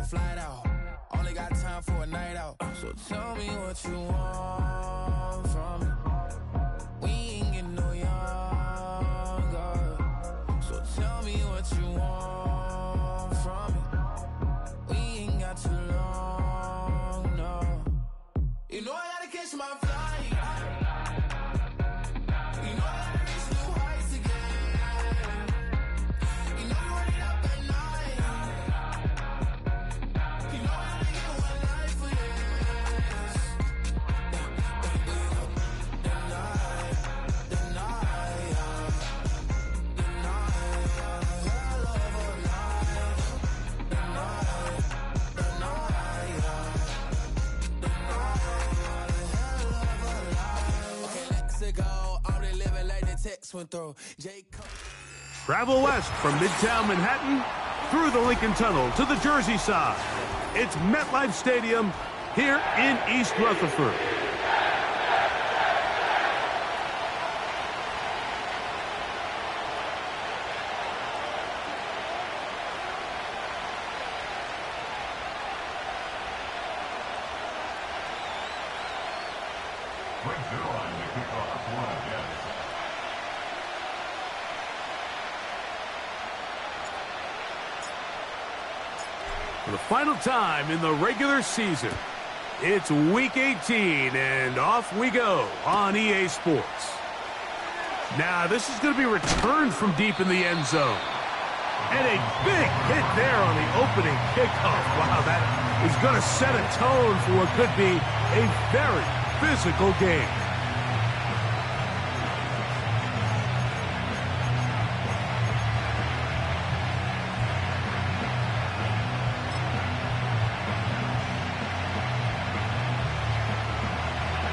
flight out. Only got time for a night out. So tell me what you want from me. We ain't getting no younger. So tell me what you want from me. We ain't got too long, no. You know I gotta catch my flight. You know I gotta reach new heights again. You know you running up at night. You know I gotta get one life for this. The night, hell of a life. The night, Travel west from Midtown Manhattan through the Lincoln Tunnel to the Jersey side. It's MetLife Stadium here in East Rutherford. For the final time in the regular season, it's Week 18, and off we go on EA Sports. Now, this is going to be returned from deep in the end zone. And a big hit there on the opening kickoff. Wow, that is going to set a tone for what could be a very physical game.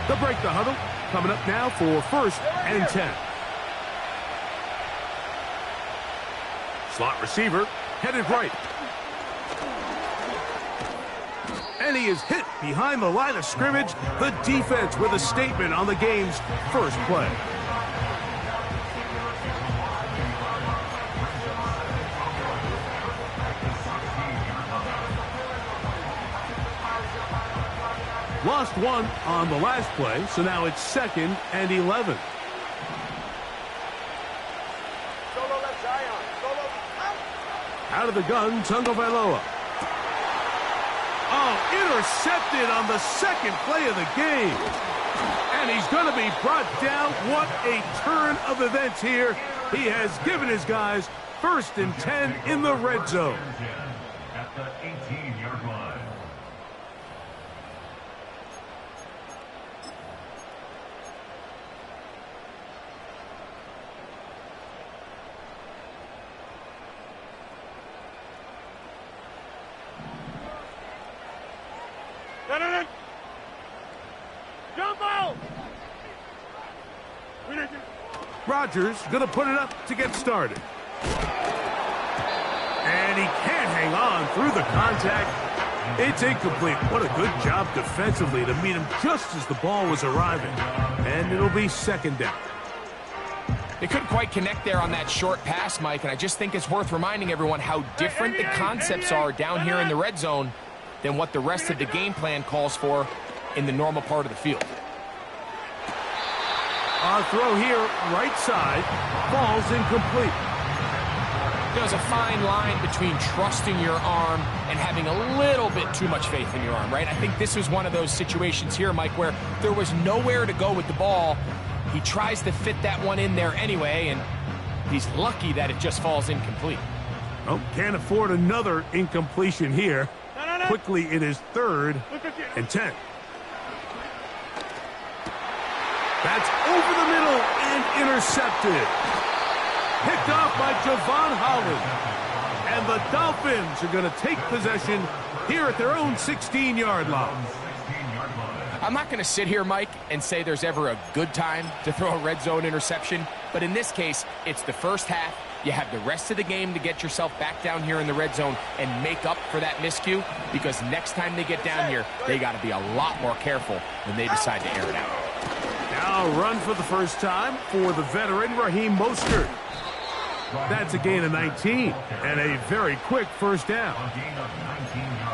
They'll break the huddle. Coming up now for 1st and 10. Slot receiver headed right. And he is hit behind the line of scrimmage. The defense with a statement on the game's first play. Lost one on the last play, so now it's 2nd and 11. Out of the gun, Tagovailoa. Oh, intercepted on the 2nd play of the game. And he's going to be brought down. What a turn of events here. He has given his guys 1st and 10 in the red zone. At the 18-yard line. Rodgers going to put it up to get started. And he can't hang on through the contact. It's incomplete. What a good job defensively to meet him just as the ball was arriving. And it'll be 2nd down. They couldn't quite connect there on that short pass, Mike, and I just think it's worth reminding everyone how different the concepts are down here in the red zone than what the rest of the game plan calls for in the normal part of the field. Our throw here, right side, falls incomplete. There's a fine line between trusting your arm and having a little bit too much faith in your arm, right? I think this was one of those situations here, Mike, where there was nowhere to go with the ball. He tries to fit that one in there anyway, and he's lucky that it just falls incomplete. Oh, can't afford another incompletion here. Quickly, it is 3rd and 10. That's over the middle and intercepted. Picked off by Javon Holland. And the Dolphins are going to take possession here at their own 16-yard line. I'm not going to sit here, Mike, and say there's ever a good time to throw a red zone interception. But in this case, it's the first half. You have the rest of the game to get yourself back down here in the red zone and make up for that miscue, because next time they get down here, they got to be a lot more careful when they decide to air it out. Now run for the first time for the veteran Raheem Mostert. That's a gain of 19 and a very quick 1st down.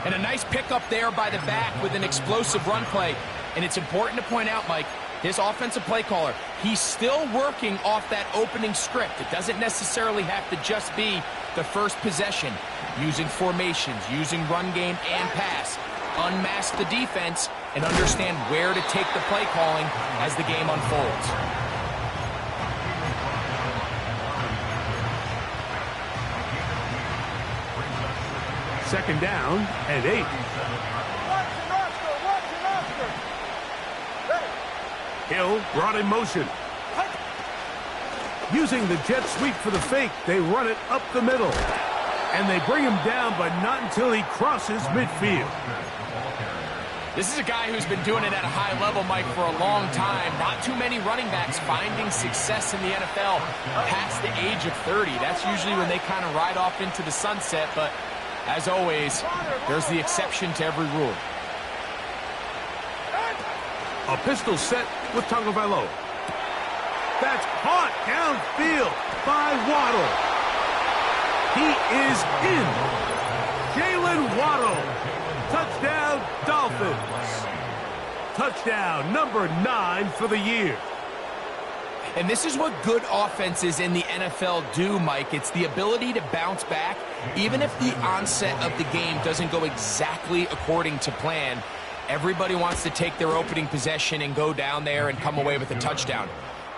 And a nice pickup there by the back with an explosive run play. And it's important to point out, Mike, this offensive play caller, he's still working off that opening script. It doesn't necessarily have to just be the first possession. Using formations, using run game and pass. Unmask the defense and understand where to take the play calling as the game unfolds. Second down and 8. Hill brought in motion. Using the jet sweep for the fake, they run it up the middle. And they bring him down, but not until he crosses midfield. This is a guy who's been doing it at a high level, Mike, for a long time. Not too many running backs finding success in the NFL past the age of 30. That's usually when they kind of ride off into the sunset, but as always, there's the exception to every rule. A pistol set with Tagovailoa. That's caught downfield by Waddle. He is in. Jalen Waddle. Touchdown, Dolphins. Touchdown number 9 for the year. And this is what good offenses in the NFL do, Mike. It's the ability to bounce back, even if the onset of the game doesn't go exactly according to plan. Everybody wants to take their opening possession and go down there and come away with a touchdown.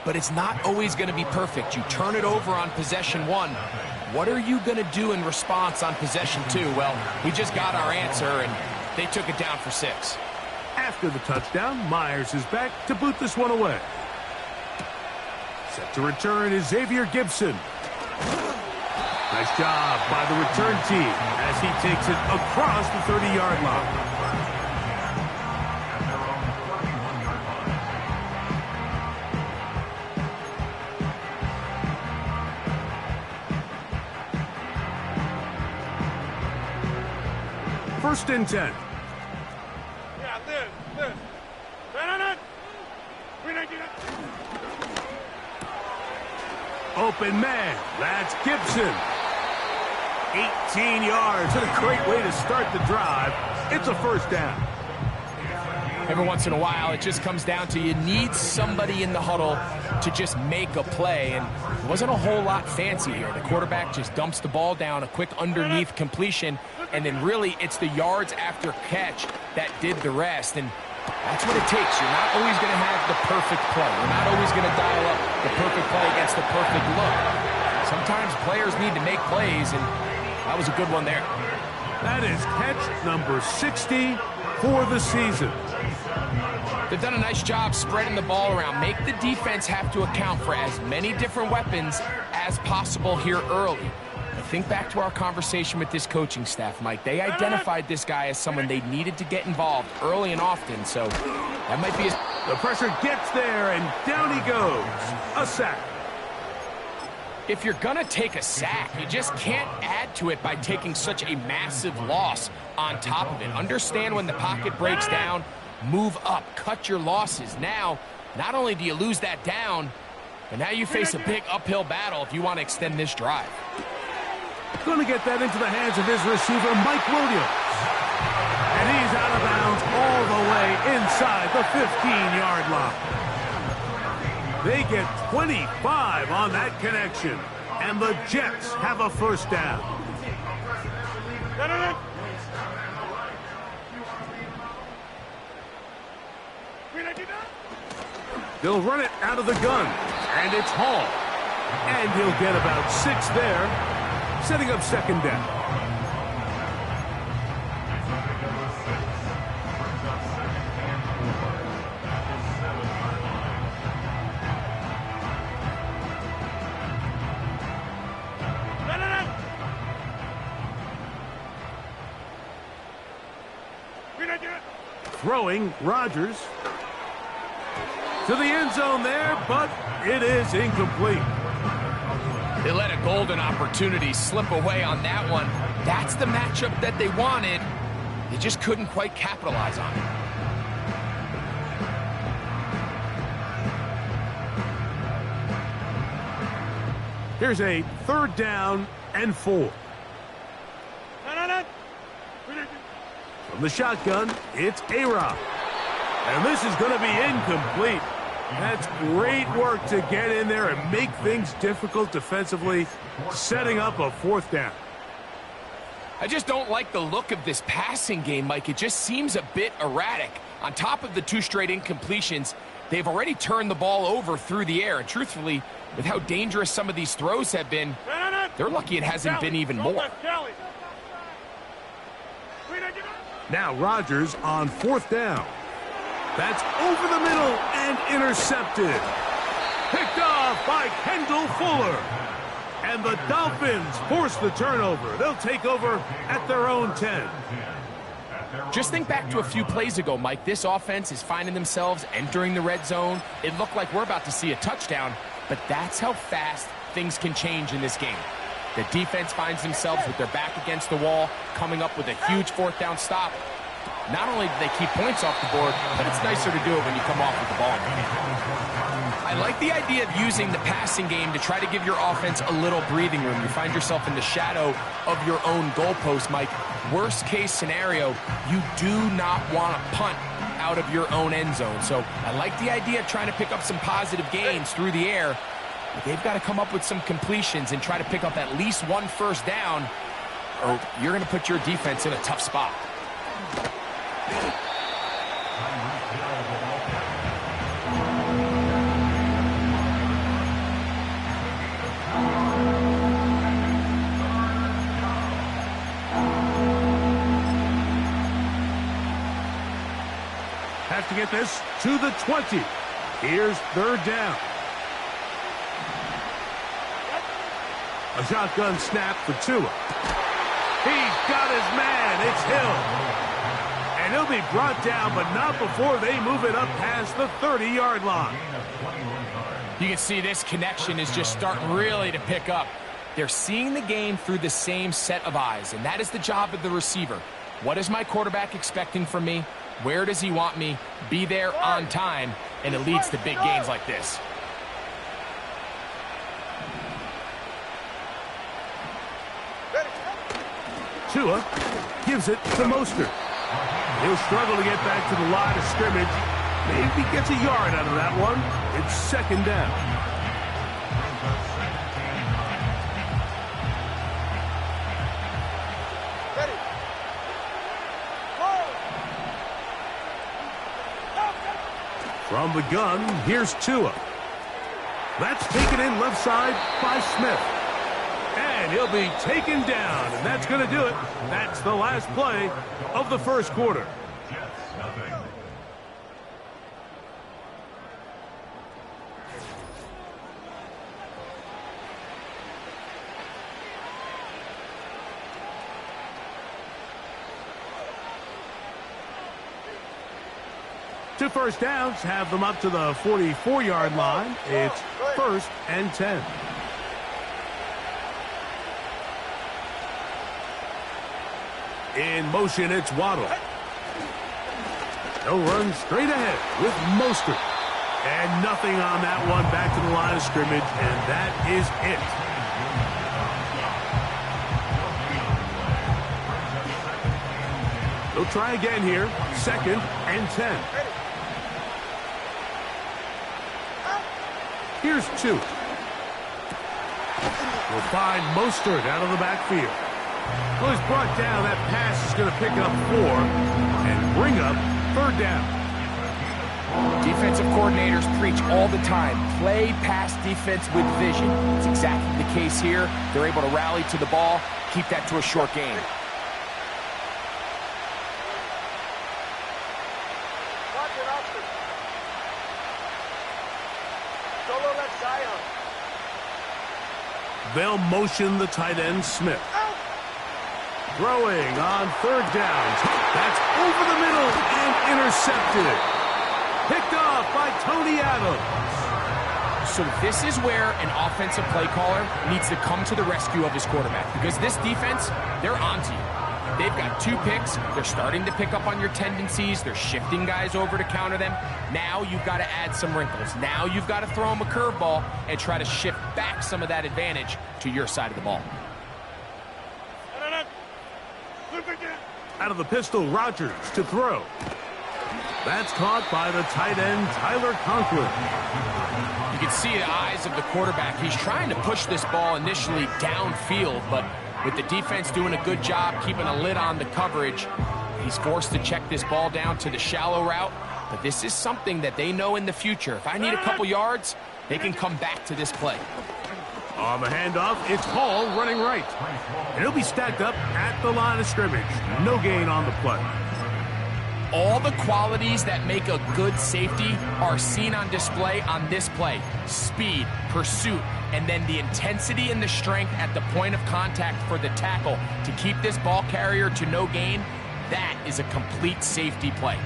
But it's not always going to be perfect. You turn it over on possession 1. What are you going to do in response on possession 2? Well, we just got our answer, and they took it down for 6. After the touchdown, Myers is back to boot this one away. Set to return is Xavier Gibson. Nice job by the return team as he takes it across the 30-yard line. First and 10. Yeah, this. Open man. That's Gibson. 18 yards. And a great way to start the drive. It's a first down. Every once in a while, it just comes down to you need somebody in the huddle to just make a play. And it wasn't a whole lot fancy here. The quarterback just dumps the ball down, a quick underneath completion, and then really it's the yards after catch that did the rest. And that's what it takes. You're not always going to have the perfect play. You're not always going to dial up the perfect play against the perfect look. Sometimes players need to make plays, and that was a good one there. That is catch number 60 for the season. They've done a nice job spreading the ball around. Make the defense have to account for as many different weapons as possible here early. Think back to our conversation with this coaching staff, Mike. They identified this guy as someone they needed to get involved early and often, so that might be his... The pressure gets there, and down he goes. A sack. If you're going to take a sack, you just can't add to it by taking such a massive loss on top of it. Understand when the pocket breaks down, move up, cut your losses. Now, not only do you lose that down, but now you face a big uphill battle if you want to extend this drive. Going to get that into the hands of his receiver, Mike Williams. And he's out of bounds all the way inside the 15-yard line. They get 25 on that connection, and the Jets have a first down. They'll run it out of the gun, and it's Hall. And he'll get about 6 there. Setting up second down. Throwing Rodgers to the end zone there, but it is incomplete. They let a golden opportunity slip away on that one. That's the matchup that they wanted. They just couldn't quite capitalize on it. Here's a third down and 4. From the shotgun, it's A-Rob. And this is going to be incomplete. That's great work to get in there and make things difficult defensively, setting up a fourth down. I just don't like the look of this passing game, Mike. It just seems a bit erratic. On top of the 2 straight incompletions, they've already turned the ball over through the air. And truthfully, with how dangerous some of these throws have been, they're lucky it hasn't been even more. Now Rodgers on fourth down. That's over the middle and intercepted. Picked off by Kendall Fuller. And the Dolphins force the turnover. They'll take over at their own 10. Just think back to a few plays ago, Mike. This offense is finding themselves entering the red zone. It looked like we're about to see a touchdown, but that's how fast things can change in this game. The defense finds themselves with their back against the wall, coming up with a huge fourth down stop. Not only do they keep points off the board, but it's nicer to do it when you come off with the ball. I like the idea of using the passing game to try to give your offense a little breathing room. You find yourself in the shadow of your own goalpost, Mike. Worst case scenario, you do not want to punt out of your own end zone. So I like the idea of trying to pick up some positive gains through the air. But they've got to come up with some completions and try to pick up at least 1 first down, or you're going to put your defense in a tough spot. Have to get this to the 20. Here's third down. A shotgun snap for Tua. He's got his man. It's Hill. And he'll be brought down, but not before they move it up past the 30-yard line. You can see this connection is just starting really to pick up. They're seeing the game through the same set of eyes, and that is the job of the receiver. What is my quarterback expecting from me? Where does he want me? Be there on time, and it leads to big gains like this. Tua gives it to Mostert. He'll struggle to get back to the line of scrimmage. Maybe gets a yard out of that one. It's second down. From the gun, here's Tua. That's taken in left side by Smith. And he'll be taken down, and that's going to do it. That's the last play of the first quarter. Two first downs have them up to the 44-yard line. It's first and 10. In motion, it's Waddle. He'll run straight ahead with Mostert. And nothing on that one, back to the line of scrimmage, and that is it. They'll try again here, second and 10. Here's two. We'll find Mostert out of the backfield. Well, he's brought down. That pass is going to pick up 4 and bring up third down. Defensive coordinators preach all the time, play pass defense with vision. It's exactly the case here. They're able to rally to the ball, keep that to a short gain. They'll motion the tight end, Smith. Throwing on third downs. That's over the middle and intercepted. Picked off by Tony Adams. So this is where an offensive play caller needs to come to the rescue of his quarterback, because this defense, they're onto you. They've got 2 picks. They're starting to pick up on your tendencies. They're shifting guys over to counter them. Now you've got to add some wrinkles. Now you've got to throw them a curveball and try to shift back some of that advantage to your side of the ball. Out of the pistol, Rodgers to throw. That's caught by the tight end, Tyler Conklin. You can see the eyes of the quarterback. He's trying to push this ball initially downfield, but with the defense doing a good job keeping a lid on the coverage, he's forced to check this ball down to the shallow route. But this is something that they know in the future. If I need a couple yards, they can come back to this play. On the handoff, it's Hall running right. And he'll be stacked up at the line of scrimmage. No gain on the play. All the qualities that make a good safety are seen on display on this play. Speed, pursuit, and then the intensity and the strength at the point of contact for the tackle to keep this ball carrier to no gain. That is a complete safety play.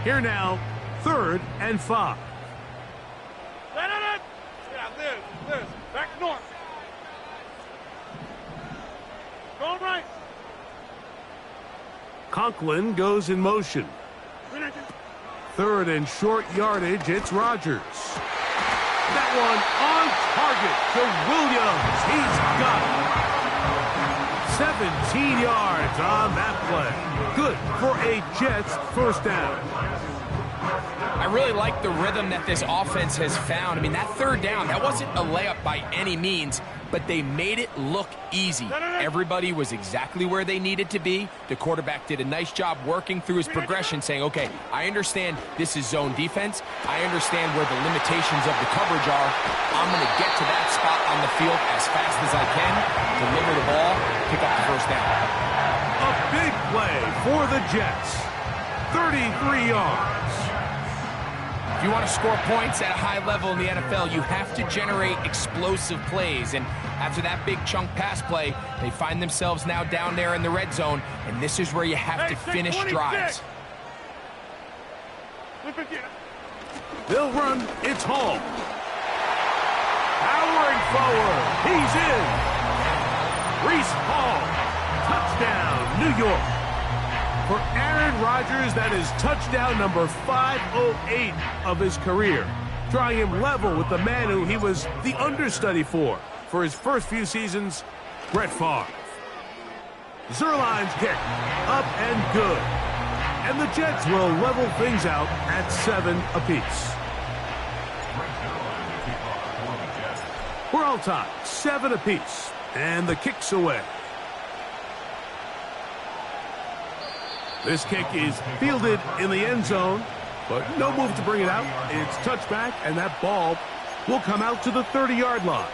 Here now, 3rd and 5. Yeah, Liz, back north. Go right. Conklin goes in motion. 3rd and short yardage, it's Rodgers. That one on target to Williams. He's got it. 17 yards on that play. Good for a Jets first down. I really like the rhythm that this offense has found. I mean, that 3rd down, that wasn't a layup by any means, but they made it look easy. Everybody was exactly where they needed to be. The quarterback did a nice job working through his progression, saying, okay, I understand this is zone defense. I understand where the limitations of the coverage are. I'm going to get to that spot on the field as fast as I can, deliver the ball, pick up the first down. A big play for the Jets. 33 yards. If you want to score points at a high level in the NFL, you have to generate explosive plays. And after that big chunk pass play, they find themselves now down there in the red zone, and this is where you have to finish drives. They'll run. It's Hall. Powering forward. He's in. Breece Hall. Touchdown, New York. For Aaron Rodgers, that is touchdown number 508 of his career, drawing him level with the man who he was the understudy for his first few seasons, Brett Favre. Zuerlein's kick, up and good. And the Jets will level things out at 7 apiece. We're all tied, 7 apiece, and the kick's away. This kick is fielded in the end zone, but no move to bring it out. It's touchback, and that ball will come out to the 30-yard line.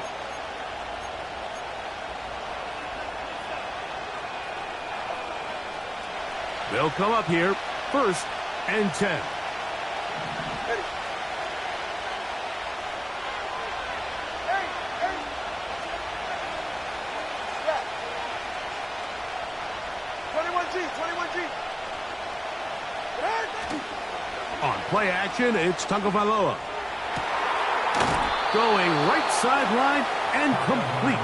They'll come up here, 1st and 10. On play action, it's Tagovailoa. Going right sideline and complete.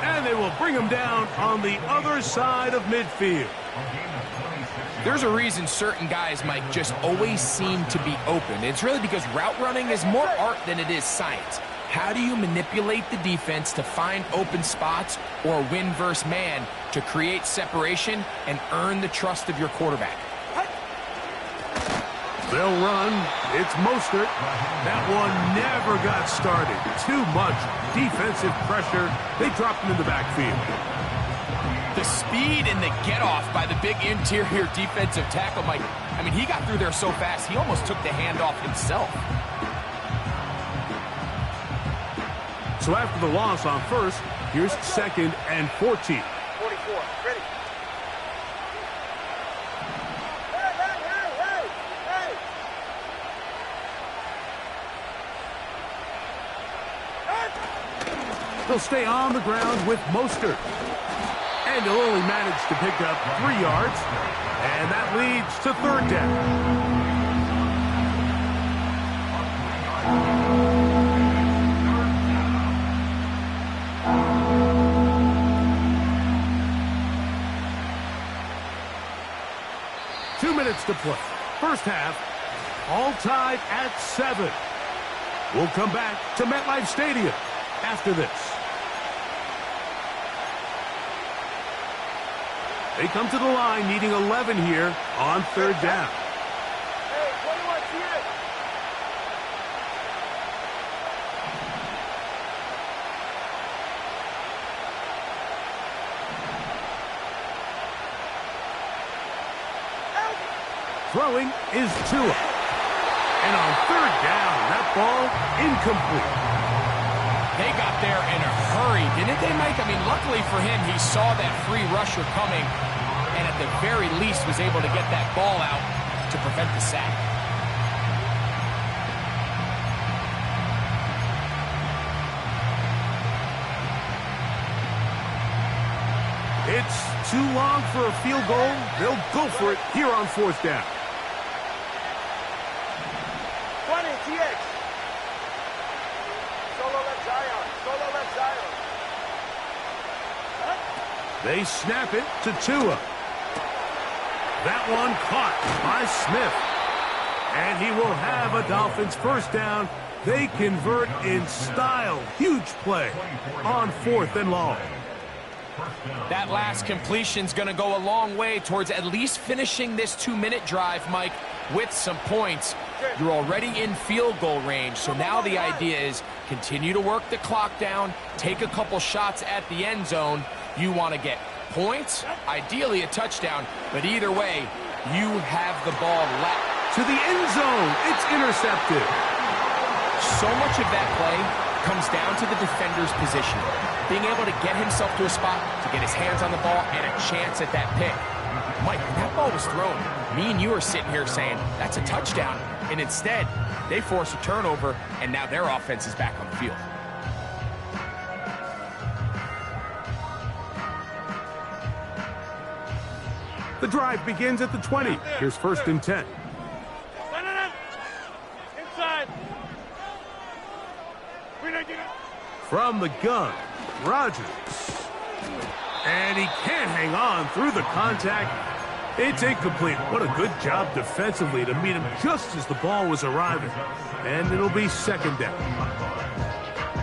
And they will bring him down on the other side of midfield. There's a reason certain guys, Mike, just always seem to be open. It's really because route running is more art than it is science. How do you manipulate the defense to find open spots or win versus man to create separation and earn the trust of your quarterback? They'll run. It's Mostert. That one never got started. Too much defensive pressure. They dropped him in the backfield. The speed and the get-off by the big interior defensive tackle, Mike. I mean, he got through there so fast, he almost took the handoff himself. So after the loss on 1st, here's 2nd and 14. 44, ready. They'll stay on the ground with Mostert. And he'll only manage to pick up 3 yards. And that leads to 3rd down. To play. First half, all tied at 7. We'll come back to MetLife Stadium after this. They come to the line needing 11 here on third down. Hey, 21 TX. Throwing is Tua. And on third down, that ball incomplete. They got there in a hurry, didn't they, Mike? I mean, luckily for him, he saw that free rusher coming and at the very least was able to get that ball out to prevent the sack. It's too long for a field goal. They'll go for it here on fourth down. 20 TX. Solo left Zion. Solo left Zion. They snap it to Tua. That one caught by Smith. And he will have a Dolphins first down. They convert in style. Huge play on fourth and long. That last completion's going to go a long way towards at least finishing this 2-minute drive, Mike, with some points. You're already in field goal range, so now the idea is continue to work the clock down, take a couple shots at the end zone. You want to get points, ideally a touchdown, but either way, you have the ball left. To the end zone, it's intercepted. So much of that play comes down to the defender's position. Being able to get himself to a spot, to get his hands on the ball, and a chance at that pick. Mike, when that ball was thrown, me and you are sitting here saying, that's a touchdown. And instead, they force a turnover, and now their offense is back on the field. The drive begins at the 20. Here's first and 10. No. Inside. From the gun, Rodgers. And he can't hang on through the contact. It's incomplete. What a good job defensively to meet him just as the ball was arriving. And it'll be second down.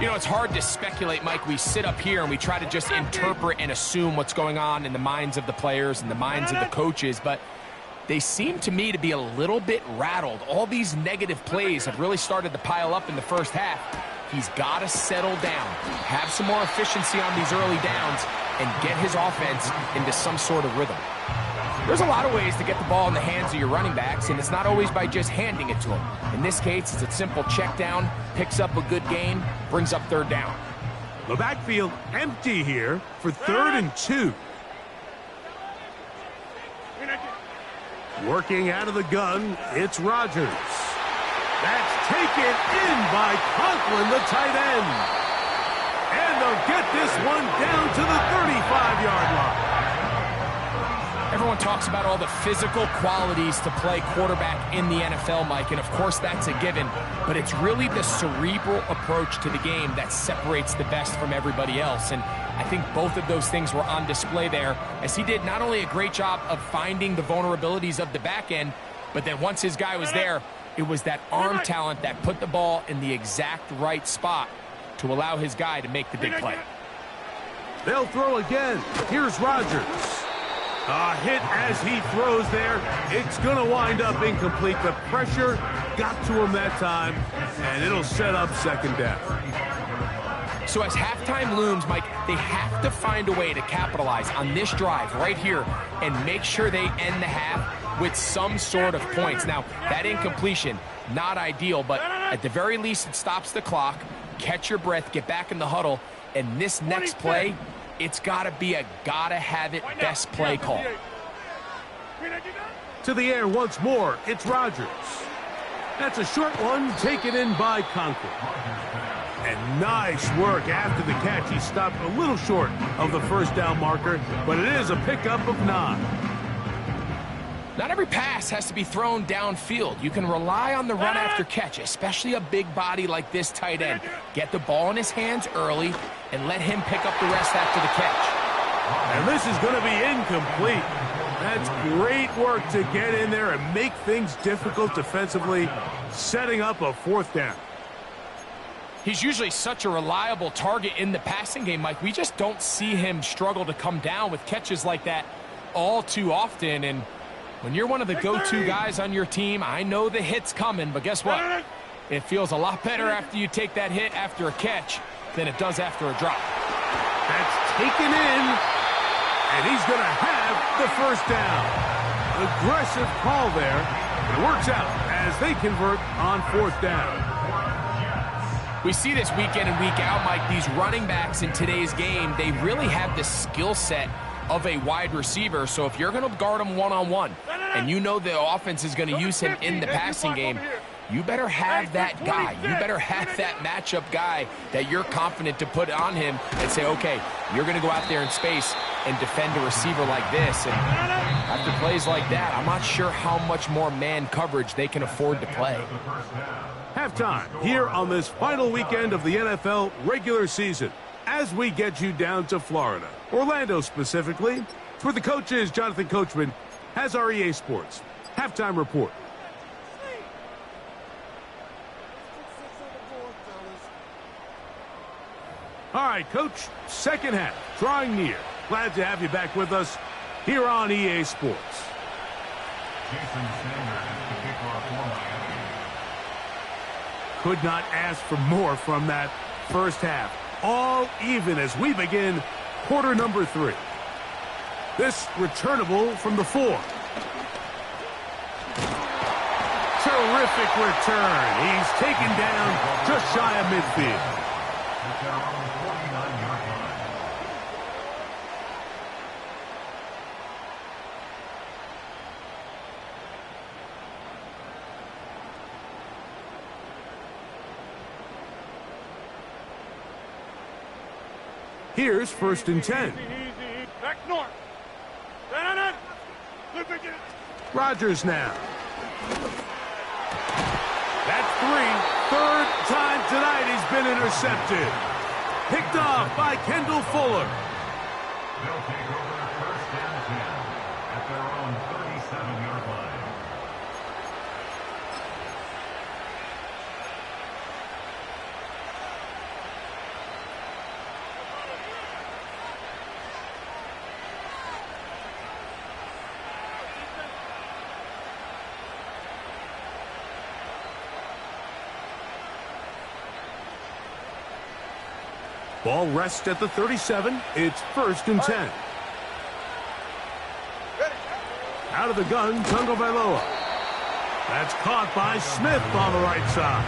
You know, it's hard to speculate, Mike. We sit up here and we try to just interpret and assume what's going on in the minds of the players and the minds of the coaches, but they seem to me to be a little bit rattled. All these negative plays have really started to pile up in the first half. He's got to settle down, have some more efficiency on these early downs, and get his offense into some sort of rhythm. There's a lot of ways to get the ball in the hands of your running backs, and it's not always by just handing it to them. In this case, it's a simple check down, picks up a good gain, brings up third down. The backfield empty here for 3rd and 2. Working out of the gun, it's Rodgers. That's taken in by Conklin, the tight end. And they'll get this one down to the 35-yard line. Everyone talks about all the physical qualities to play quarterback in the NFL, Mike, and of course that's a given, but it's really the cerebral approach to the game that separates the best from everybody else, and I think both of those things were on display there, as he did not only a great job of finding the vulnerabilities of the back end, but then once his guy was there, it was that arm talent that put the ball in the exact right spot to allow his guy to make the big play. They'll throw again. Here's Rodgers. A hit as he throws there. It's going to wind up incomplete. The pressure got to him that time, and it'll set up second down. So as halftime looms, Mike, they have to find a way to capitalize on this drive right here and make sure they end the half with some sort of points. Now, that incompletion, not ideal, but at the very least it stops the clock. Catch your breath, get back in the huddle, and this next play, it's got to be a gotta-have-it best play call. To the air once more, it's Rodgers. That's a short one taken in by Conklin. And nice work after the catch. He stopped a little short of the first down marker, but it is a pickup of 9. Not every pass has to be thrown downfield. You can rely on the run after catch, especially a big body like this tight end. Get the ball in his hands early and let him pick up the rest after the catch. And this is going to be incomplete. That's great work to get in there and make things difficult defensively, setting up a fourth down. He's usually such a reliable target in the passing game, Mike. We just don't see him struggle to come down with catches like that. all too often, and when you're one of the go-to guys on your team, I know the hit's coming, but guess what? It feels a lot better after you take that hit after a catch than it does after a drop. That's taken in, and he's going to have the first down. Aggressive call there, but it works out as they convert on fourth down. We see this week in and week out, Mike. These running backs in today's game, they really have the skill set of a wide receiver. So if you're going to guard him one-on-one and you know the offense is going to use him in the passing game, you better have that guy. You better have that matchup guy that you're confident to put on him and say, okay, you're going to go out there in space and defend a receiver like this. And after plays like that, I'm not sure how much more man coverage they can afford to play. Halftime here on this final weekend of the NFL regular season as we get you down to Florida, Orlando specifically. For the coaches, Jonathan Coachman has our EA Sports halftime report. All right, Coach, second half, drawing near. Glad to have you back with us here on EA Sports. Could not ask for more from that first half. All even as we begin quarter number 3. This returnable from the 4. Terrific return. He's taken down just shy of midfield. Here's 1st and 10. Back north. Rodgers now. That's 3. Third time tonight he's been intercepted. Picked off by Kendall Fuller. They'll take over 1st and 10 at their own 37-yard line. Ball rests at the 37. It's 1st and 10. Out of the gun, Tagovailoa. That's caught by Smith on the right side.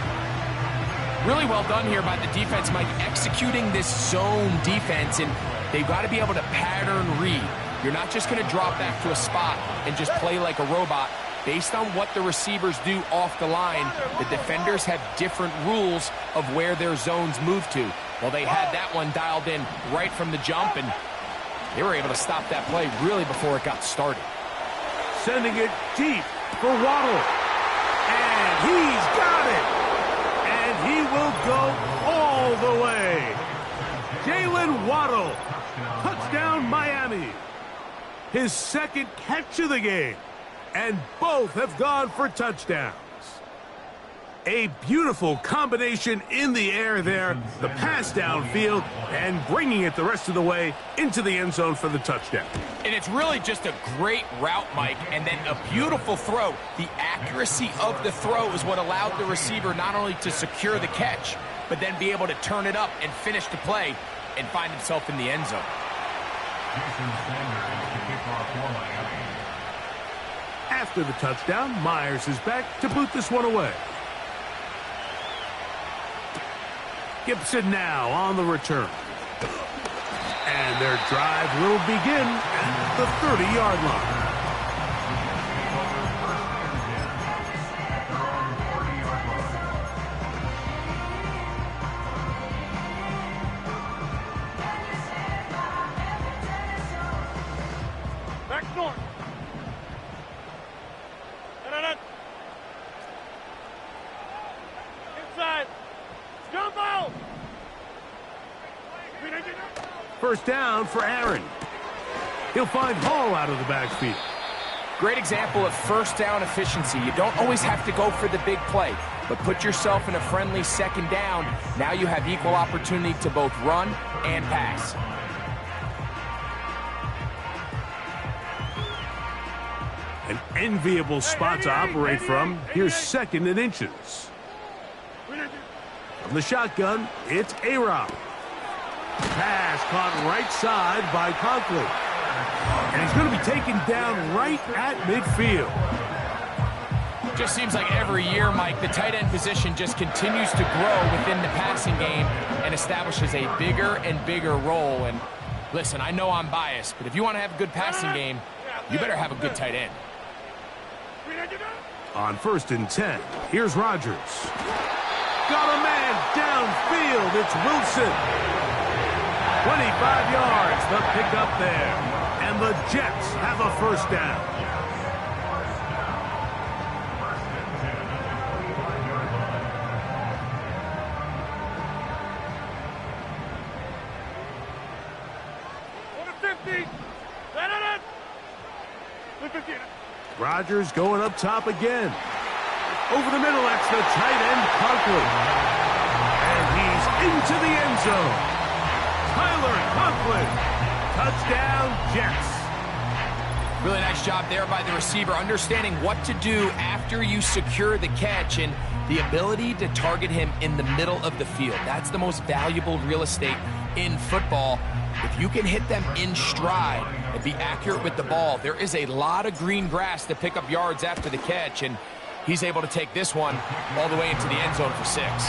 Really well done here by the defense, Mike, executing this zone defense, and they've got to be able to pattern read. You're not just going to drop back to a spot and just play like a robot. Based on what the receivers do off the line, the defenders have different rules of where their zones move to. Well, they had that one dialed in right from the jump, and they were able to stop that play really before it got started. Sending it deep for Waddle. And he's got it. And he will go all the way. Jalen Waddle. Touchdown, Miami. His second catch of the game. And both have gone for touchdowns. A beautiful combination in the air there. The pass downfield and bringing it the rest of the way into the end zone for the touchdown. And it's really just a great route, Mike, and then a beautiful throw. The accuracy of the throw is what allowed the receiver not only to secure the catch, but then be able to turn it up and finish the play and find himself in the end zone. After the touchdown, Myers is back to boot this one away. Gibson now on the return. And their drive will begin at the 30-yard line. Back north. Inside. Jump out. First down for Aaron. He'll find Hall out of the backfield. Great example of first down efficiency. You don't always have to go for the big play, but put yourself in a friendly second down. Now you have equal opportunity to both run and pass. An enviable spot to operate from. Here's 2nd and inches. From the shotgun, it's A-Rob. Pass caught right side by Conklin. And he's going to be taken down right at midfield. Just seems like every year, Mike, the tight end position just continues to grow within the passing game and establishes a bigger and bigger role. And listen, I know I'm biased, but if you want to have a good passing game, you better have a good tight end. On 1st and 10, here's Rodgers. Got a man downfield. It's Wilson. 25 yards, the pickup there. And the Jets have a 1st down. Rodgers going up top again. Over the middle, that's the tight end, Conklin. And he's into the end zone. Tyler Conklin. Touchdown, Jets. Really nice job there by the receiver, understanding what to do after you secure the catch and the ability to target him in the middle of the field. That's the most valuable real estate in football. If you can hit them in stride and be accurate with the ball, there is a lot of green grass to pick up yards after the catch, and he's able to take this one all the way into the end zone for 6.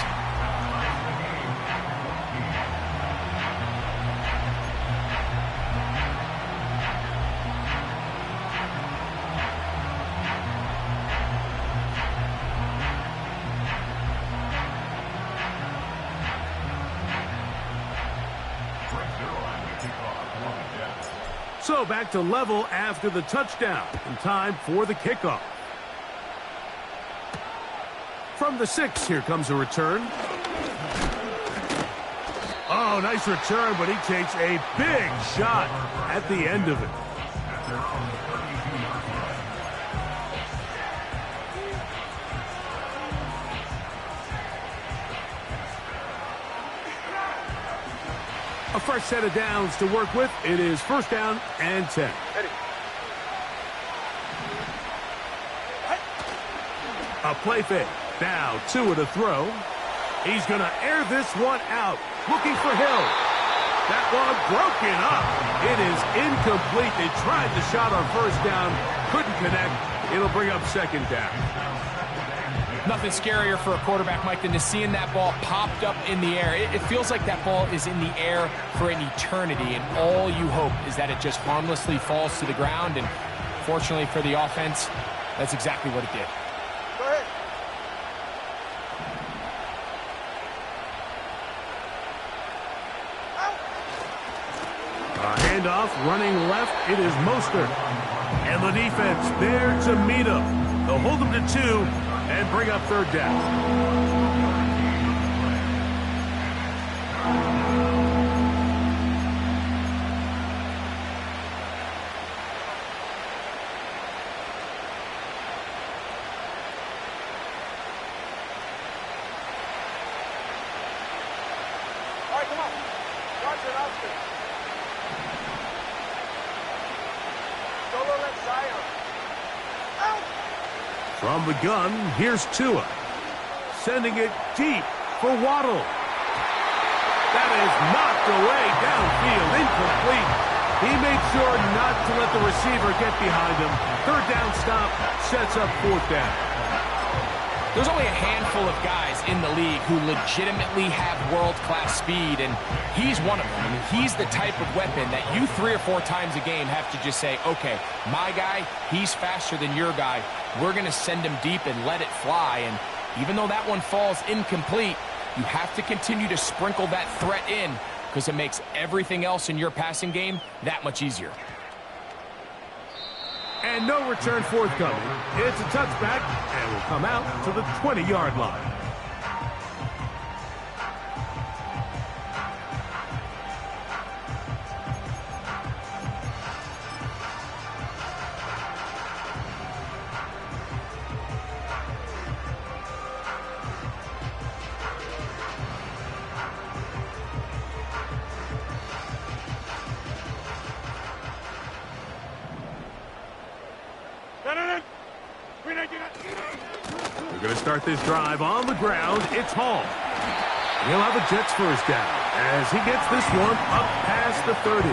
So back to level after the touchdown, and time for the kickoff. From the 6, here comes a return. Oh, nice return, but he takes a big shot at the end of it. A fresh set of downs to work with. It is 1st down and 10. A play fake. Now 2 to throw. He's going to air this one out. Looking for Hill. That one broken up. It is incomplete. They tried the shot on 1st down. Couldn't connect. It'll bring up 2nd down. Nothing scarier for a quarterback, Mike, than to seeing that ball popped up in the air. It feels like that ball is in the air for an eternity, and all you hope is that it just harmlessly falls to the ground. And fortunately for the offense, that's exactly what it did. Go ahead. A handoff running left. It is Mostert. And the defense there to meet him. They'll hold him to 2 and bring up 3rd down. All right, come on. Watch it out there. Solo left side. Out. From the gun, here's Tua. Sending it deep for Waddle. That is knocked away downfield, incomplete. He made sure not to let the receiver get behind him. 3rd down stop sets up 4th down. There's only a handful of guys in the league who legitimately have world-class speed, and he's one of them. I mean, he's the type of weapon that you 3 or 4 times a game have to just say, okay, my guy, he's faster than your guy. We're going to send him deep and let it fly. And even though that one falls incomplete, you have to continue to sprinkle that threat in because it makes everything else in your passing game that much easier. And no return forthcoming. It's a touchback and will come out to the 20-yard line. We're going to start this drive on the ground. It's Hall. He'll have a Jets first down as he gets this one up past the 30.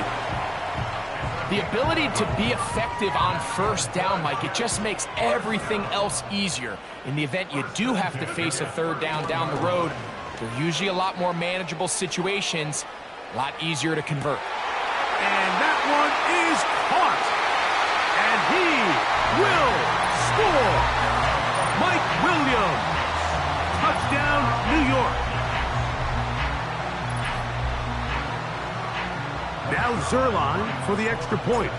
The ability to be effective on first down, Mike, it just makes everything else easier. In the event you do have to face a third down the road, they're usually a lot more manageable situations, a lot easier to convert. And that one is caught. And he will score. Mike Williams. Touchdown, New York. Now Zerline for the extra point.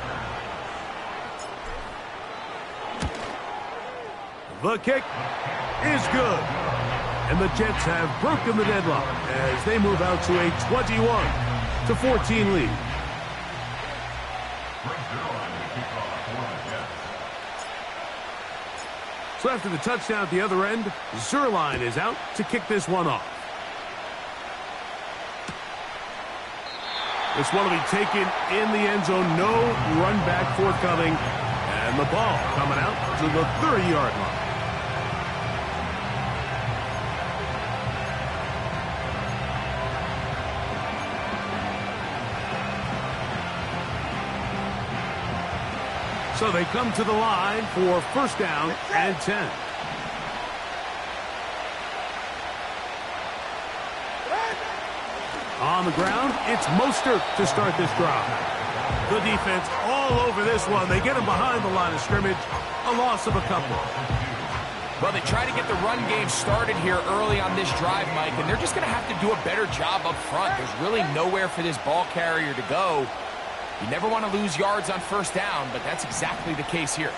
The kick is good. And the Jets have broken the deadlock as they move out to a 21-14 lead. So after the touchdown at the other end, Zerline is out to kick this one off. This one will be taken in the end zone. No run back forthcoming. And the ball coming out to the 30-yard line. So they come to the line for first down and 10. On the ground, it's Mostert to start this drive. The defense all over this one. They get him behind the line of scrimmage. A loss of a couple. Well, they try to get the run game started here early on this drive, Mike, and they're just going to have to do a better job up front. There's really nowhere for this ball carrier to go. You never want to lose yards on first down, but that's exactly the case here.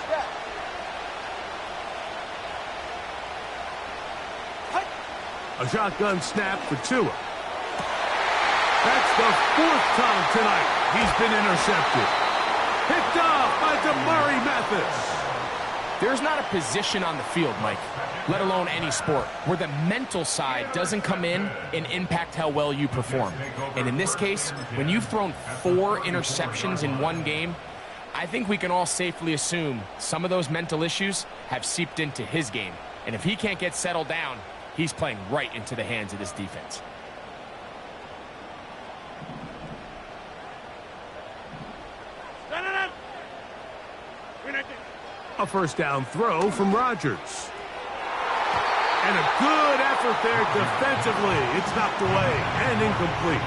A shotgun snap for Tua. That's the fourth time tonight he's been intercepted. Picked off by DeMurray Mathis. There's not a position on the field, Mike, let alone any sport, where the mental side doesn't come in and impact how well you perform. And in this case, when you've thrown 4 interceptions in one game, I think we can all safely assume some of those mental issues have seeped into his game. And if he can't get settled down, he's playing right into the hands of this defense. A first down throw from Rodgers. And a good effort there defensively. It's knocked away and incomplete.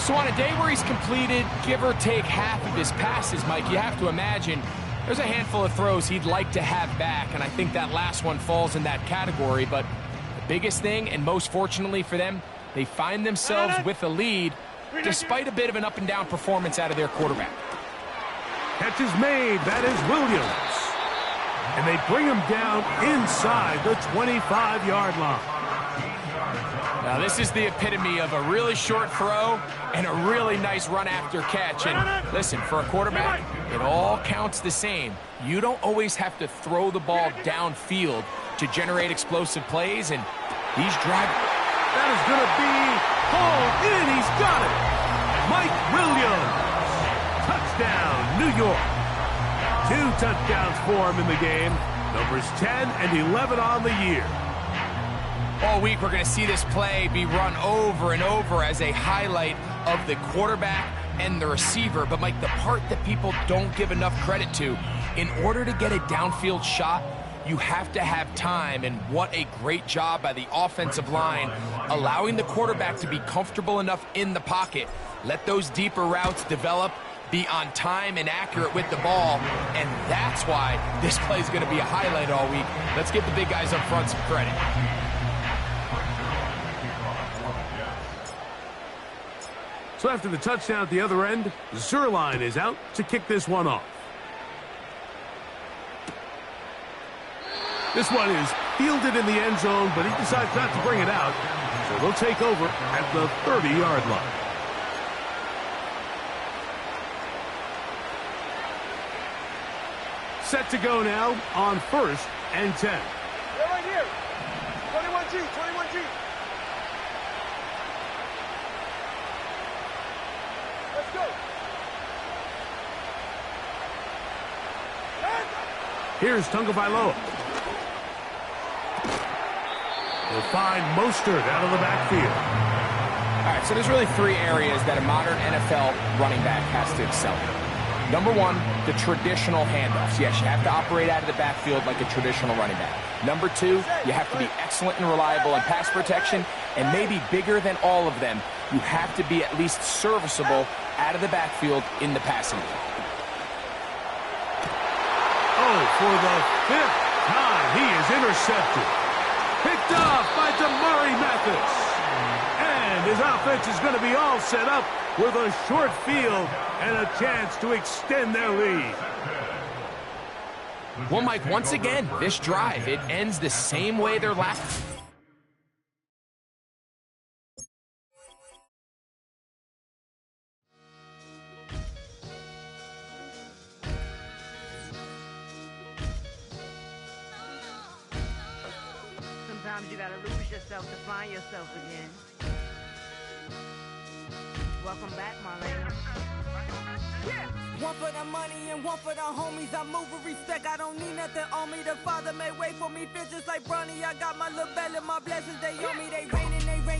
So on a day where he's completed, give or take half of his passes, Mike, you have to imagine there's a handful of throws he'd like to have back, and I think that last one falls in that category. But the biggest thing, and most fortunately for them, they find themselves with a lead despite a bit of an up-and-down performance out of their quarterback. Catch is made. That is Williams. And they bring him down inside the 25-yard line. Now, this is the epitome of a really short throw and a really nice run after catch. And listen, for a quarterback, it all counts the same. You don't always have to throw the ball downfield to generate explosive plays, and these drive... That is going to be hauled in. He's got it. Mike Williams. Touchdown, New York. 2 touchdowns for him in the game. Numbers 10 and 11 on the year. All week, we're going to see this play be run over and over as a highlight of the quarterback and the receiver. But, Mike, the part that people don't give enough credit to, in order to get a downfield shot, you have to have time, and what a great job by the offensive line, allowing the quarterback to be comfortable enough in the pocket, let those deeper routes develop, be on time and accurate with the ball, and that's why this play is going to be a highlight all week. Let's give the big guys up front some credit. So after the touchdown at the other end, Zerline is out to kick this one off. This one is fielded in the end zone, but he decides not to bring it out, so they'll take over at the 30-yard line. Set to go now on first and 10. They're right here. 21G, 21G. Let's go. Here's Tagovailoa. He'll find Mostert out of the backfield. All right, so there's really three areas that a modern NFL running back has to excel in. Number one, the traditional handoffs. Yes, you have to operate out of the backfield like a traditional running back. Number two, you have to be excellent and reliable in pass protection. And maybe bigger than all of them, you have to be at least serviceable out of the backfield in the passing game. Oh, for the fifth time, he is intercepted. Picked off by Damari Mathis. And his offense is going to be all set up with a short field and a chance to extend their lead. Well, Mike, once again, this drive, it ends the same way their last... Sometimes you gotta lose yourself to find yourself again. Welcome back, Marlena. Yeah. One for the money and one for the homies. I move with respect, I don't need nothing on me. The Father may wait for me, feel just like Bronny. I got my little belly, my blessings, they on me. They rain,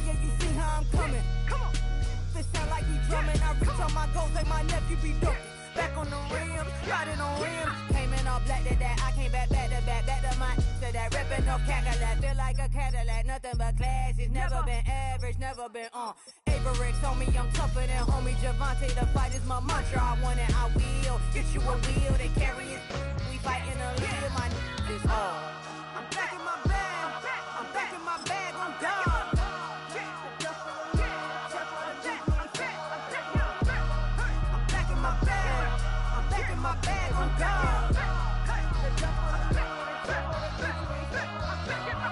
yeah, you see how I'm coming. Come on. This sound like he drumming. I reach on my goals like my nephew be dope. Back on the rims, riding on rims. Came in all black to that, I came back to my, to that ripping off Cadillac. Feel like a Cadillac, nothing but class. It's never been average, never been on. Averix on me, I'm tougher than homie Javante. The fight is my mantra, I want it, I will. Get you a wheel, they carry it. We fighting a lead, my is all. I'm back in my bag, I'm back in my bag on God. My bag on God.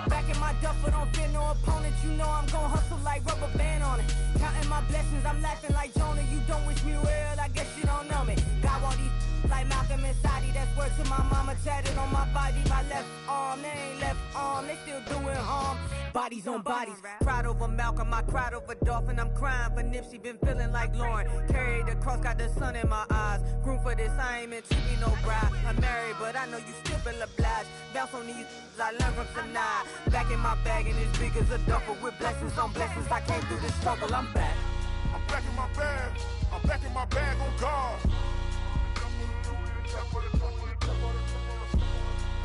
Back in my duffel, don't fear no opponent. You know I'm gon' hustle like rubber band on it. Counting my blessings, I'm laughing like Jonah. You don't wish me well, I guess you don't know me. Got all these like Malcolm and Sadie. That's word to my mama, tatted on my body. My left arm, they ain't left arm, they still doing harm. Bodies on bodies, cried over Malcolm, I cried over Dolphin. I'm crying for Nipsey, been feeling like Lauren. Carried the cross, got the sun in my eyes. Groom for this, I ain't meant to be no bride. I'm married, but I know you still feel obliged. Bounce on these, I learned from Sanaa. Back in my bag, and it's big as a duffel. With blessings on blessings, I came through this struggle, I'm back. I'm back in my bag, I'm back in my bag on God.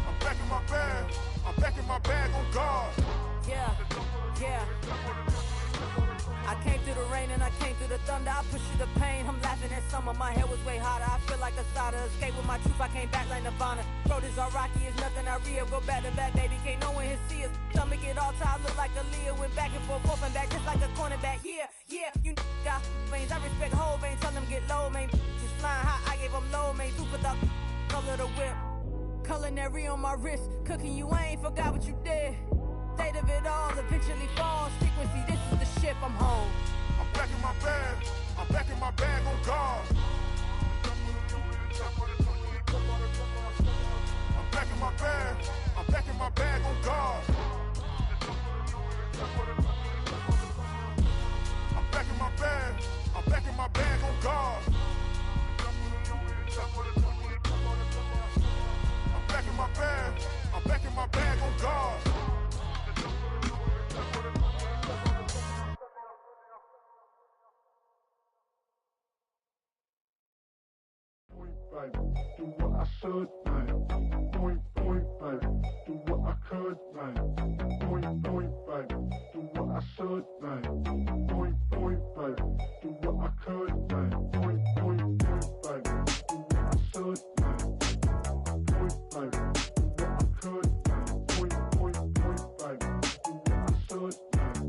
I'm back in my bag, I'm back in my bag on God. Yeah, yeah. I came through the rain and I came through the thunder. I pushed through the pain, I'm laughing at summer. My head was way hotter, I feel like a starter. Escape with my truth, I came back like Nirvana. Road is all rocky, it's nothing I real. Go back to back, baby, can't no one here see us. Stomach it all tied, look like a Leah. Went back and forth and back, just like a cornerback. Yeah, yeah, you got veins, I respect whole veins. Tell them get low, man. Just flying high, I gave them low, man. Super the color the whip. Culinary on my wrist, cooking you, I ain't forgot what you did. State of it all, eventually falls. Frequency, this is the ship, I'm home. I'm back in my bag, I'm back in my bag on God. I'm back in my bag, I'm back in my bag on God. I'm back in my bag, I'm back in my bag on God. I'm back in my bag, I'm back in my bag on God. Do what I should, man. Point, baby. Do what I could, man. Point, baby. Do what I should, man. Point, baby. Do what I could, man. Point, baby. Do what I should, man. Point, baby. Do what I could, man. Point, baby. Do what I should, man.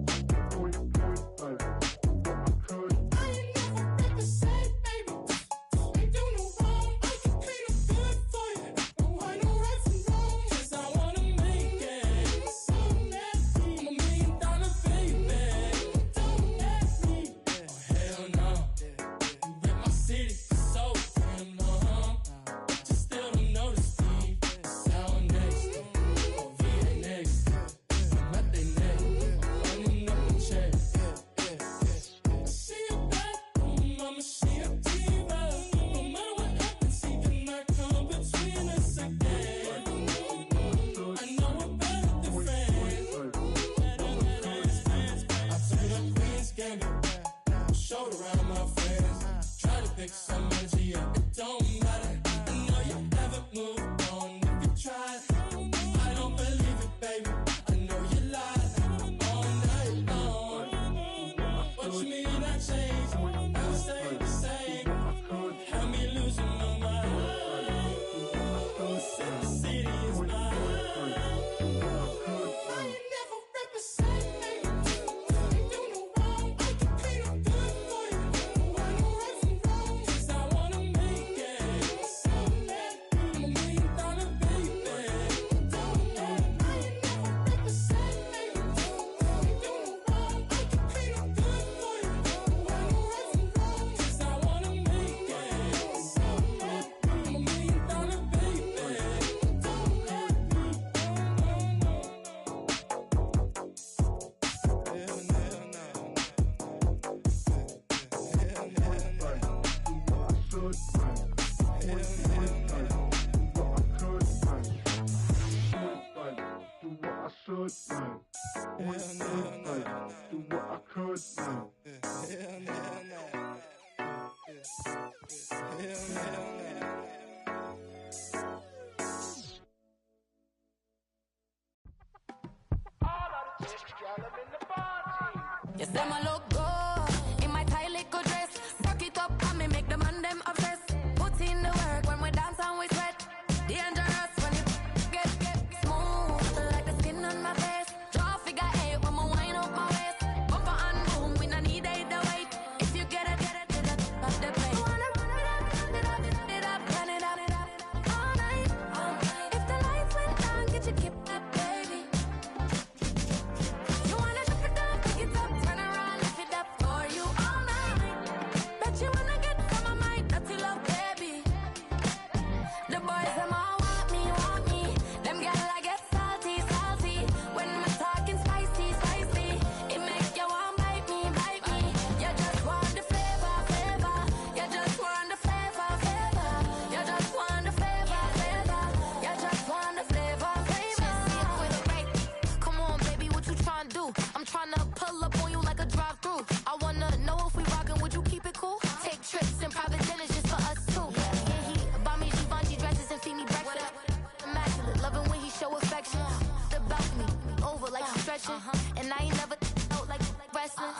Point, baby. Do what I could. I ain't never been the same, baby. Ain't do no wrong, I can be the good for you. could now. Point, blank. Do what I could now. Yes, them a look good in my tight little dress. Rock it up and me make the man them obsessed. Put in the work when we dance and we sweat. Dangerous when you get smooth like the skin on my face. Draw figure eight when we wind up my waist. Bumper and boom, we no need either weight. If you get it, off the plate. You wanna run it up, turn it up, all night. If the lights went down, get your kip up, baby. You wanna drop it down, pick it up, turn around, lift it up for you all night. Bet you wanna get some of my dirty love, baby. The boys them all want me. Them gyal I get salty. When I'm talking spicy. It make you want bite me. You just want the flavor. You just want the flavor. You just want the flavor. You just want the flavor. Come on, baby, what you tryna do? I'm tryna pull up on you like a drive-through. I wanna know if we rockin', would you keep it cool? Take trips and private dinners just for us two. Yeah, he buy me Givenchy dresses and feed me breakfast. Immaculate, loving when he show affection. The balcony, over like he's stretching. And I ain't never out like wrestling.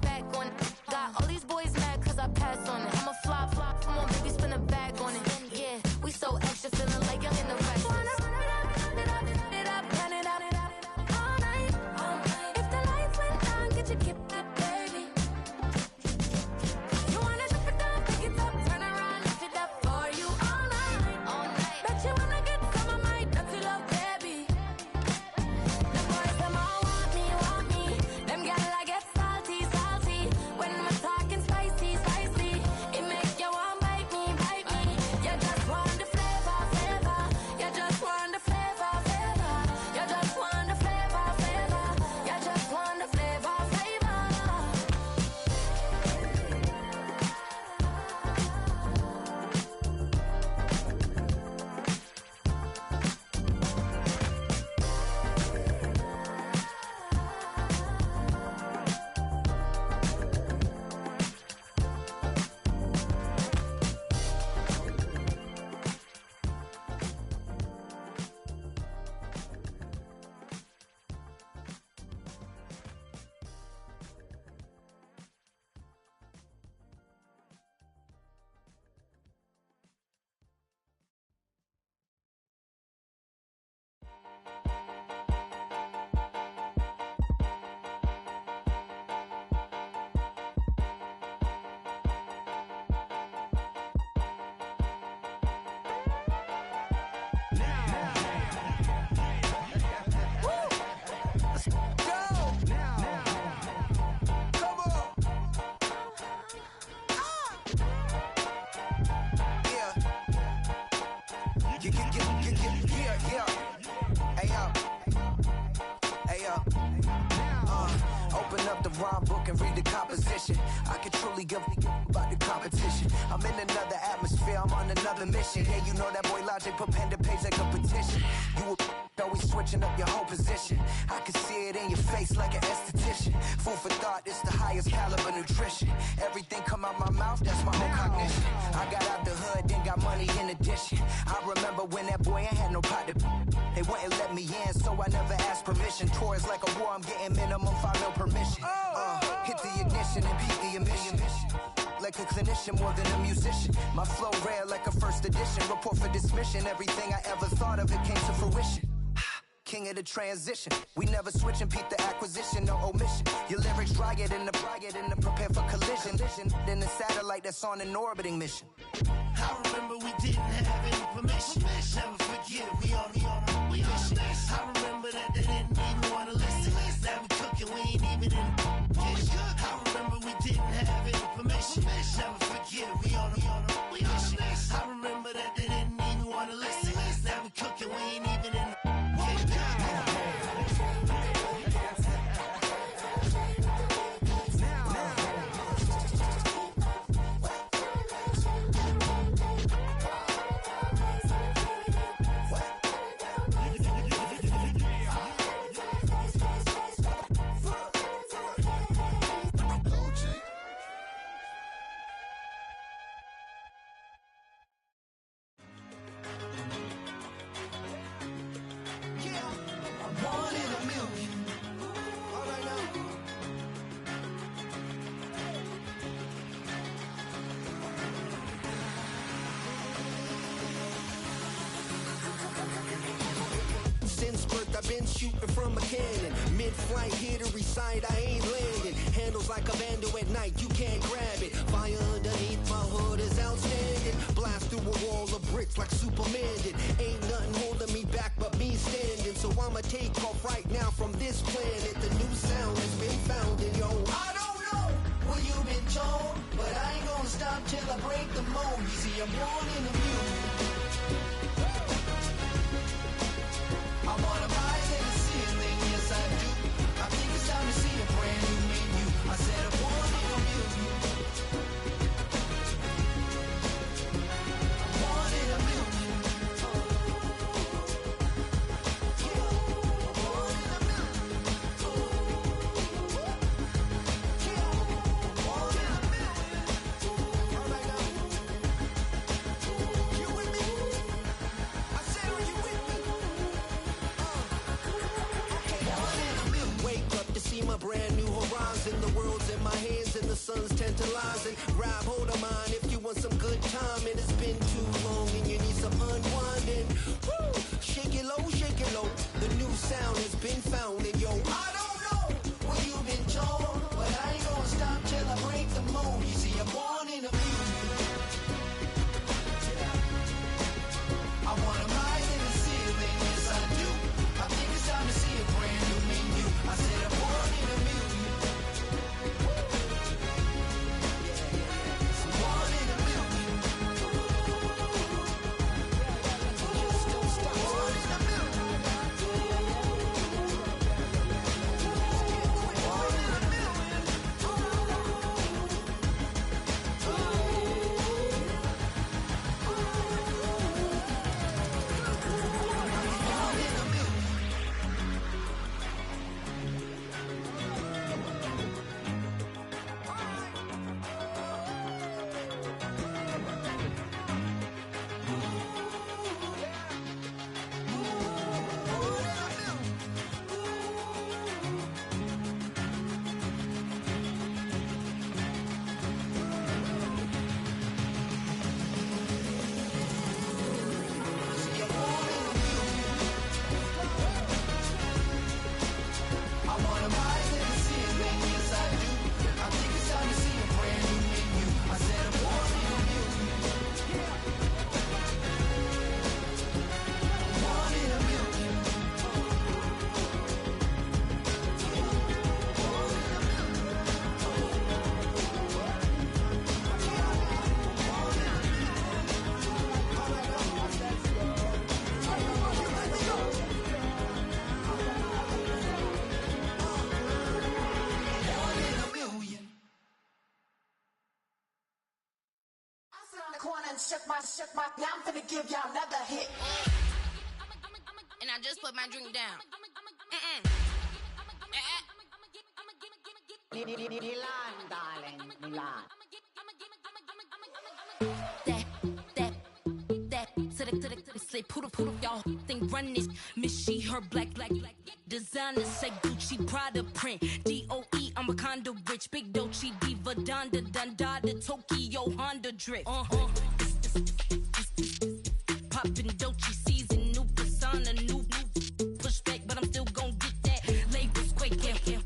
Back on it. Got all these boys mad cause I passed on it. I'm a flop. Come on, baby, spin a bag on it. Yeah, we so extra, feeling like young in the rest. Turn it up, all night. If the lights went down, get your kip up, baby. You wanna drop it down, pick it up, turn around, lift it up for you all night. Bet you wanna get some of my dirty love, baby. The boys them all want me. Them gyal I get salty. When I'm talking spicy. It make you want bite me. You just want the flavor. You just want the flavor. You just want the flavor. You just want the flavor. Open up the rhyme book and read the composition. I can truly give about the competition. I'm in another atmosphere, I'm on another mission. Yeah, you know that boy Logic put pen to page like a petition. You always switching up your whole position. I can see it in your face like an esthetician. Food for thought, it's the highest caliber nutrition. Everything come out my mouth, that's my own cognition. I got out the hood, then got money in addition. I remember when that boy ain't had no pot to. They wouldn't let me in, so I never asked permission. Tours like a war, I'm getting minimum 5 mil permission. Hit the ignition and beat the emission. Like a clinician more than a musician. My flow rare like a first edition. Report for dismission. Everything I ever thought of, it came to fruition. King of the transition. We never switch and peep the acquisition, no omission. Your lyrics dry it in the prepare for collision. Then the satellite that's on an orbiting mission. I remember we didn't have any permission. Never forget, we on a mission. I remember that they didn't even want to listen. Now we cooking, we ain't even in the kitchen. I remember we didn't have any permission. Never forget, we on a mission. I remember that they didn't even want to listen. Now we cooking, we ain't even in the kitchen. I've been shooting from a cannon. Mid-flight, here to recite, I ain't landing. Handles like a vandal at night, you can't grab it. Fire underneath my hood is outstanding. Blast through a wall of bricks like Superman did. Ain't nothing holding me back but me standing. So I'ma take off right now from this planet. The new sound has been found in yo. I don't know what you've been told, but I ain't gonna stop till I break the mold. You see, I'm born in the music. I wanna rise in the ceiling, yes I do. I think it's time to see a brand new menu. I said I'm born in the music. I'm born in the music. My brand new horizon, the world's in my hands and the sun's tantalizing. Grab hold of mine if you want some good time, and it's been too long and you need some unwinding. Woo! Shake it low, the new sound has been found, and yo, I don't know what you've been told, but I ain't gonna stop till I break the mold. You see, I'm born in the music. I wanna rise in the ceiling, yes I do. I think it's time to see a brand new menu. I said I'm born in the music. I'm born in the music. Don't stop. Born in the music. Born in the Now I'm gonna give y'all another hit. And I just put my drink down. Milan, darling, Milan. Say poodle, y'all think run this. Miss she, her black. Designer say Gucci, Prada print. DOE, I'm a condo rich. Big Dolce, Diva, Donda, Dundada, Tokyo, Honda drip. Poppin' Dolce season, new persona, new pushback, but I'm still gon' get that. Labels quaking,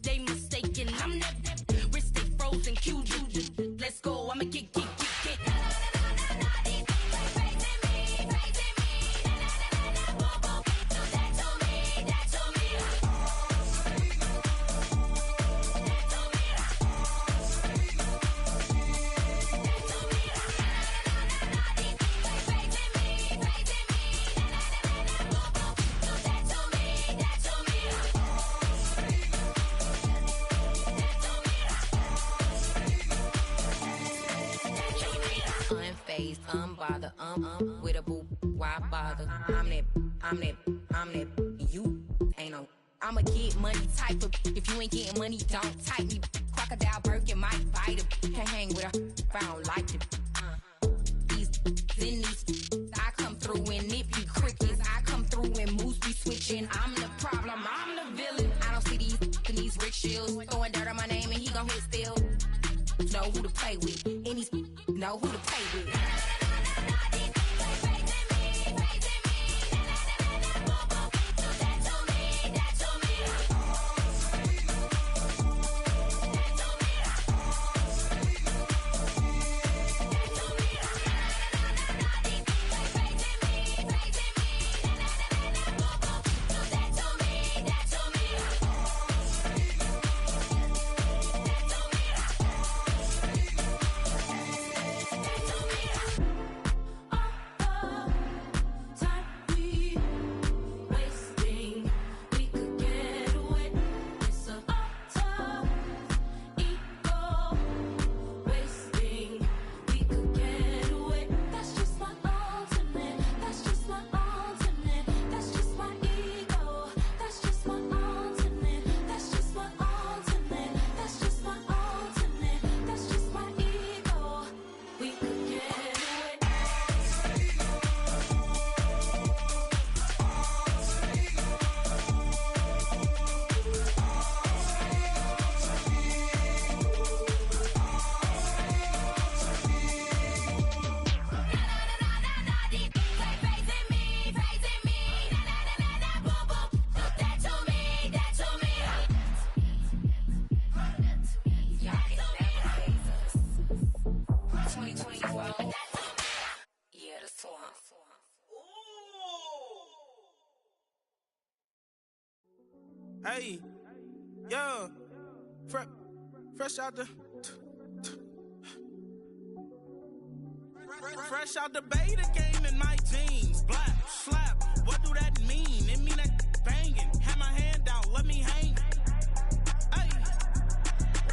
they mistaken. I'm that wrist stay frozen, QQ. Let's go, I'ma get. Unbothered, with a boo, why bother? I'm that, you ain't no. I'ma get money type of. If you ain't getting money, don't type me. Crocodile Birkin might bite him. Can't hang with her if I don't like it. These, I come through and it be crickets. I come through and moves be switching. I'm the problem, I'm the villain. I don't see these rickshaws throwing dirt on my name and he gon' hit still. Know who to play with, and these know who to play with. Hey, yo, fresh out the fresh out the beta game in my jeans. Black slap, what do that mean? It mean that banging. Have my hand out, let me hang. Hey,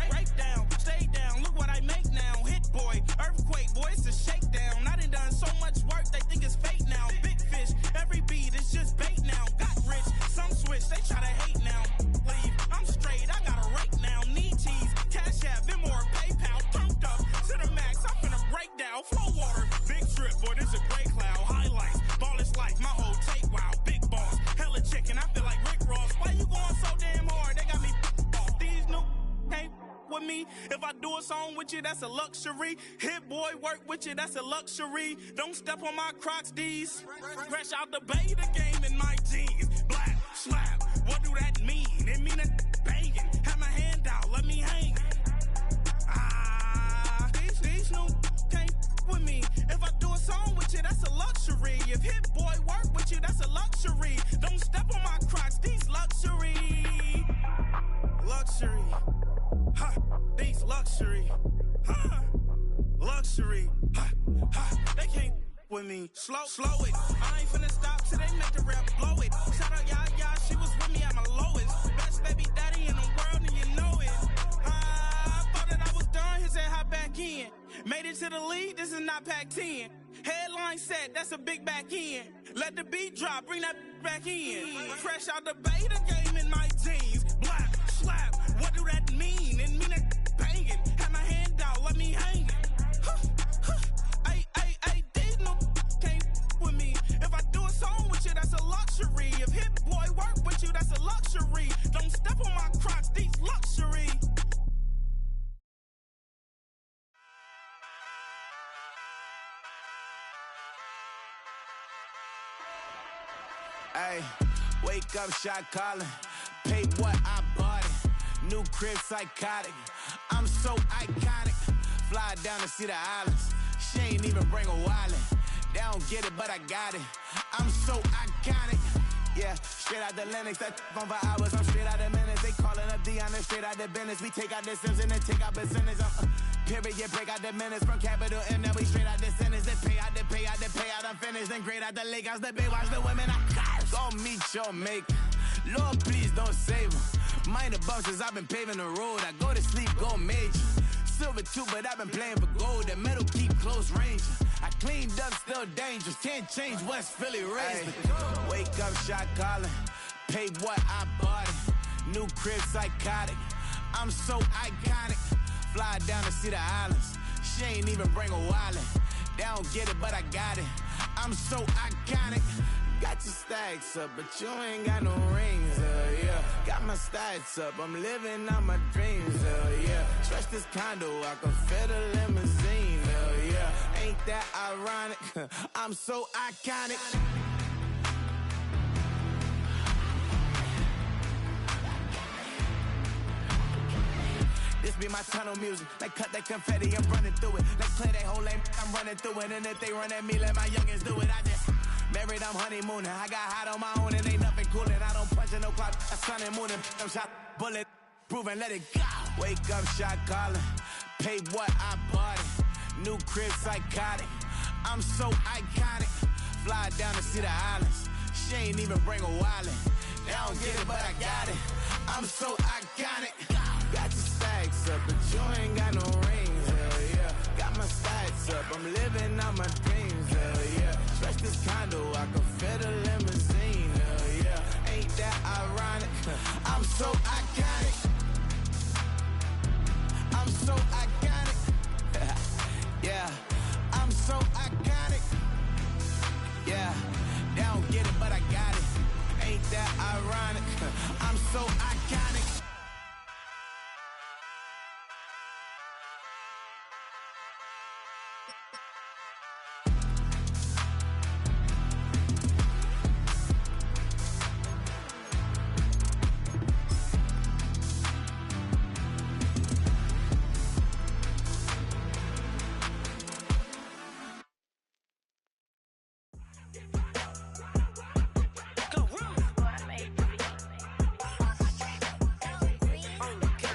break down, stay down. Look what I make now. Hit boy, earthquake, boy, it's a shakedown. I done so much work, they think it's fake now. Big fish, every beat is just bait now. Got rich, some switch, they try to hate now. Leave, I'm straight, I got a rake now. Need cheese, cash app, then more PayPal. Turned up to the max, I'm finna break down. Flow water, big trip, boy, this a gray cloud. Highlights, ball is life, my whole take wild. Big boss, hella chicken, I feel like Rick Ross. Why you going so damn hard? They got me off. These new can't with me. If I do a song with you, that's a luxury. Hit boy, work with you, that's a luxury. Don't step on my Crocs, D's. Fresh out the beta game in my jeans. Black slap, what do that mean? It mean that banging. Have my hand out, let me hang. These new can't with me. If I do a song with you, that's a luxury. If hit boy work with you, that's a luxury. Don't step on my Crocs, these luxury. Luxury. Ha, these luxury. Ha, luxury. Ha, ha, they can't with me. Slow it. I ain't finna stop till they make the rap blow it. Shout out y'all, she was with me at my lowest. Best baby daddy in the world and you know it. I thought that I was done, he said hop back in. Made it to the lead, this is not Pac-10. Headline set, that's a big back end. Let the beat drop, bring that back in. Fresh out the beta game in my jeans. Black slap, what do that mean? It mean that banging. Have my hand out, let me hang. Ay, these no can't with me. If I do a song with you, that's a luxury. If hit boy work with you, that's a luxury. Don't step on my Crocs, these luxury. Ay, wake up, shot calling. Pay what I bought it. New crib, psychotic. I'm so iconic. Fly down to see the islands. She ain't even bring a wallet. They don't get it, but I got it. I'm so iconic. Yeah, straight out the Lennox, that on for hours. I'm straight out the minutes. They calling up Dion, straight out the business. We take out the Sims and then take out percentage. Period, break out the minutes from capital M. Now we straight out the sentence. They pay out, I'm finished. Then grade out the lake house, the big watch the women. I go meet your mate. Lord, please don't save them. Minor bumps as I've been paving the road. I go to sleep, go major. Silver too, but I've been playing for gold. The metal keep close range. I cleaned up, still dangerous. Can't change West Philly raised. Wake up, shot calling. Pay what I bought it. New crib, psychotic. I'm so iconic. Fly down to see the islands. She ain't even bring a wallet. They don't get it, but I got it. I'm so iconic. Got your stacks up, but you ain't got no rings, yeah. Got my stacks up, I'm living out my dreams, yeah. Stretch this condo, I can fit a limousine, yeah. Ain't that ironic? I'm so iconic. This be my tunnel music, like cut that confetti, I'm running through it. Like play that whole lane, I'm running through it. And if they run at me, let my youngins do it. I just married, I'm honeymooning. I got hot on my own and ain't nothing coolin'. I don't punch in no clock, a sun and moon. I'm shot, bullet, proven, let it go. Wake up, shot calling. Pay what I bought it. New crib, psychotic. I'm so iconic. Fly down to see the islands. She ain't even bring a wallet. They don't get it, but I got it. I'm so iconic. Got your stacks up, but you ain't got no rings, hell yeah. Got my stacks up, I'm living out my dreams, hell yeah. Stretch this condo, I can fit a limousine, hell yeah. Ain't that ironic? I'm so iconic. I'm so iconic. Yeah, I'm so iconic. Yeah, they don't get it, but I got it. Ain't that ironic? I'm so iconic.